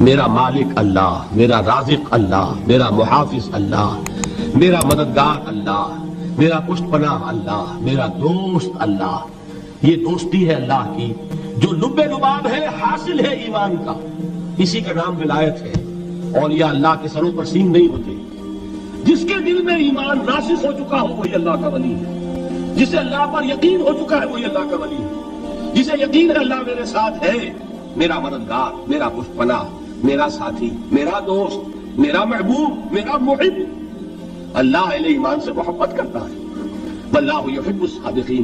میرا مالک اللہ، میرا رازق اللہ، میرا محافظ اللہ، میرا مددگار اللہ، میرا پشت پناہ اللہ، میرا دوست اللہ. یہ دوستی ہے اللہ کی جو لب لباب ہے، حاصل ہے ایمان کا. اسی کا نام ولایت ہے. اور یہ اللہ کے سروں پر سینگ نہیں ہوتے. جس کے دل میں ایمان راسخ ہو چکا ہو وہی اللہ کا ولی ہے. جسے اللہ پر یقین ہو چکا ہے وہی اللہ کا ولی ہے. جسے یقین ہے اللہ میرے ساتھ ہے، میرا مددگار، میرا پشت پناہ، میرا ساتھی، میرا دوست، میرا محبوب، میرا محب. اللہ اہل ایمان سے محبت کرتا ہے. واللہ یحب الصادقین.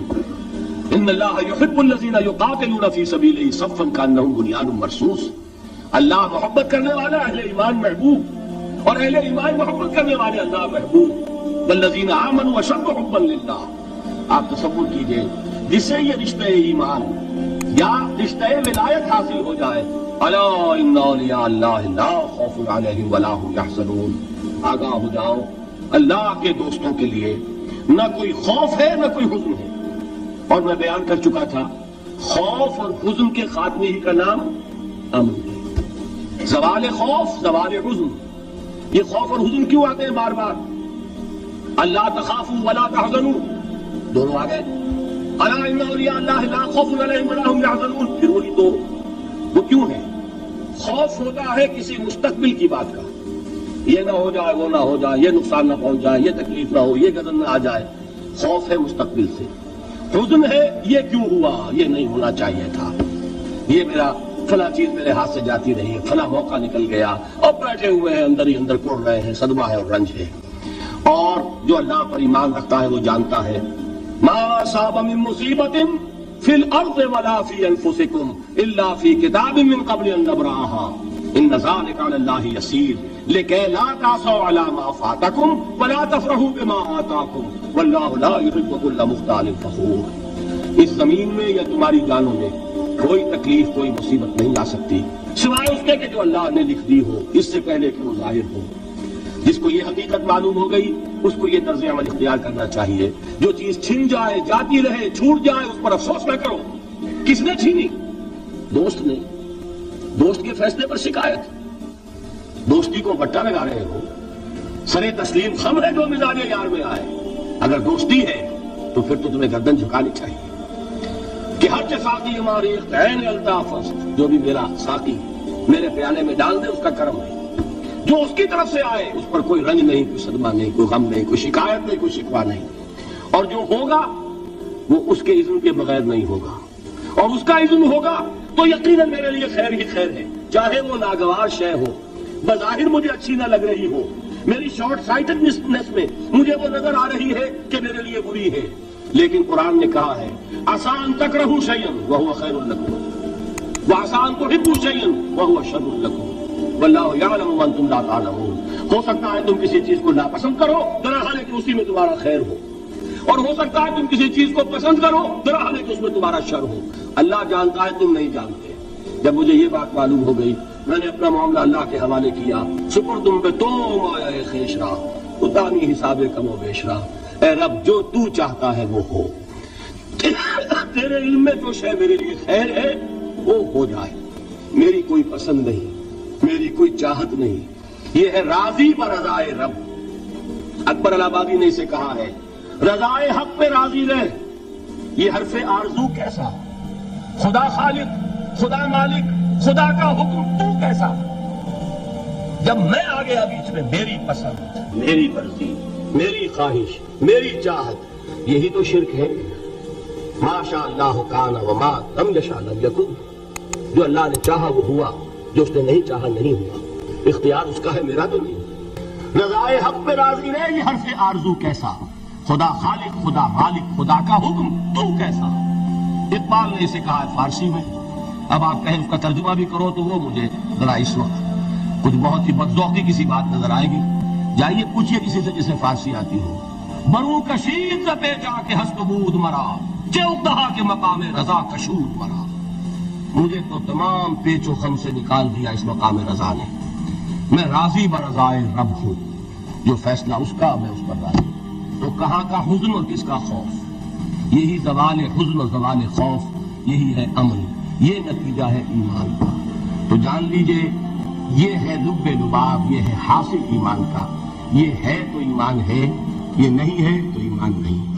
ان اللہ یحب الذین یقاتلون فی سبیلہ صفا کانہم بنیان مرصوص. اللہ محبت کرنے والا، اہل ایمان محبوب، اور اہل ایمان محبت کرنے والے اللہ محبوب. والذین آمنوا اشد حبا للہ. آپ تصور کیجئے جسے یہ رشتہ ایمان یا رشتہ ولایت حاصل ہو جائے، الا ان اولیاء اللہ لا خوف علیہم ولا هم یحزنون. آگاہ ہو جاؤ، اللہ کے دوستوں کے لیے نہ کوئی خوف ہے نہ کوئی حزن ہے. اور میں بیان کر چکا تھا خوف اور حزن کے خاتمے ہی کا نام امن ہے. زوال خوف، زوال حزن. یہ خوف اور حزن کیوں آتے ہیں بار بار؟ اللہ تخافوا ولا تحزنوا، دونوں آ گئے. الا ان اولیاء اللہ لا خوف علیہم ولا هم یحزنون، پھر وہی دو. وہ کیوں ہے؟ خوف ہوتا ہے کسی مستقبل کی بات کا، یہ نہ ہو جائے، وہ نہ ہو جائے، یہ نقصان نہ پہنچ جائے، یہ تکلیف نہ ہو، یہ غضب نہ آ جائے. خوف ہے مستقبل سے. حزن ہے یہ کیوں ہوا، یہ نہیں ہونا چاہیے تھا، یہ میرا فلاں چیز میرے ہاتھ سے جاتی رہی، فلاں موقع نکل گیا، اور بیٹھے ہوئے ہیں اندر ہی اندر کوڑ رہے ہیں، صدمہ ہے اور رنج ہے. اور جو اللہ پر ایمان رکھتا ہے وہ جانتا ہے ما اصاب من مصیبت فی الارض ولا فی انفسکم الا فی کتاب من قبل ان نبرأها ان ذلک علی اللہ یسیر لکی لا تعصوا علی ما فاتکم ولا تفرحوا بما آتاکم واللہ لا یحب کل مختال فخور. اس زمین میں یا تمہاری جانوں میں کوئی تکلیف، کوئی مصیبت نہیں آ سکتی سوائے اس کے کہ جو اللہ نے لکھ دی ہو اس سے پہلے کہ وہ ظاہر ہو. جس کو یہ حقیقت معلوم ہو گئی اس کو یہ طرز عمل اختیار کرنا چاہیے. جو چیز چھن جائے، جاتی رہے، چھوٹ جائے، اس پر افسوس نہ کرو. کس نے چھینی؟ دوست نے. دوست کے فیصلے پر شکایت. دوستی کو بٹا لگا رہے ہو. سرے تسلیم خم ہے جو مزاج یار میں آئے. اگر دوستی ہے تو پھر تو تمہیں گردن جھکانی چاہیے کہ ہر ساقی ہماری عین الطاف است، جو بھی میرا ساقی میرے پیالے میں ڈال دے اس کا کرم ہے. جو اس کی طرف سے آئے اس پر کوئی رنج نہیں، کوئی صدمہ نہیں، کوئی غم نہیں، کوئی شکایت نہیں، کوئی شکوہ نہیں. اور جو ہوگا وہ اس کے اذن کے بغیر نہیں ہوگا، اور اس کا اذن ہوگا تو یقیناً میرے لیے خیر ہی خیر ہے، چاہے وہ ناگوار شے ہو، بظاہر مجھے اچھی نہ لگ رہی ہو، میری شارٹ سائٹڈنس میں مجھے وہ نظر آ رہی ہے کہ میرے لیے بری ہے. لیکن قرآن نے کہا ہے عسیٰ ان تکرہوا شیئا وہو خیر لکم وعسیٰ ان تحبوا شیئا وہو شر لکم واللہ یعلم وانتم لا تعلمون. ہو سکتا ہے تم کسی چیز کو ناپسند کرو درحال کہ اسی میں تمہارا خیر ہو، اور ہو سکتا ہے تم کسی چیز کو پسند کرو درحال کہ اس میں تمہارا شر ہو. اللہ جانتا ہے، تم نہیں جانتے. جب مجھے یہ بات معلوم ہو گئی میں نے اپنا معاملہ اللہ کے حوالے کیا. سپردم پہ تو مایا خیش راہ اتانی حساب کم و بیش راہ. اے رب جو تو چاہتا ہے وہ ہو، تیرے علم میں جو شے میرے لیے خیر ہے وہ ہو جائے. میری کوئی پسند نہیں، میری کوئی چاہت نہیں، یہ ہے راضی برضائے رب. اکبر الہآبادی نے اسے کہا ہے رضائے حق پہ راضی رہ. یہ حرف آرزو کیسا؟ خدا خالق، خدا مالک، خدا کا حکم تو کیسا؟ جب میں آ گیا بیچ میں میری پسند، میری مرضی، میری خواہش، میری چاہت، یہی تو شرک ہے. ما شاء اللہ کان وما لم یشاء لم یکن. جو اللہ نے چاہا وہ ہوا، جو اس نے نہیں چاہا نہیں ہوا. اختیار اس کا ہے، میرا تو نہیں. رضائے حق پہ راضی رہے، یہ حرف آرزو کیسا؟ خدا خالق، خدا مالک، خدا کا حکم تو کیسا؟ اقبال نے اسے کہا ہے فارسی میں. اب آپ کہیں اس کا ترجمہ بھی کرو تو وہ مجھے ذرا اس وقت کچھ بہت ہی بدذوقی کسی بات نظر آئے گی. جائیے پوچھئے کسی سے جسے فارسی آتی ہو. برو کشید پہ جا کے ہست بود مرا چوکدہا کے مقام رضا کشود مرا. مجھے تو تمام پیچ و خم سے نکال دیا اس مقام رضا نے. میں راضی برضائے رب ہوں، جو فیصلہ اس کا میں اس پر راضی. تو کہاں کا حزن اور کس کا خوف؟ یہی زوال حزن اور زوال خوف، یہی ہے امن، یہ نتیجہ ہے ایمان کا. تو جان لیجئے یہ ہے لب لباب، یہ ہے حاصل ایمان کا. یہ ہے تو ایمان ہے، یہ نہیں ہے تو ایمان نہیں.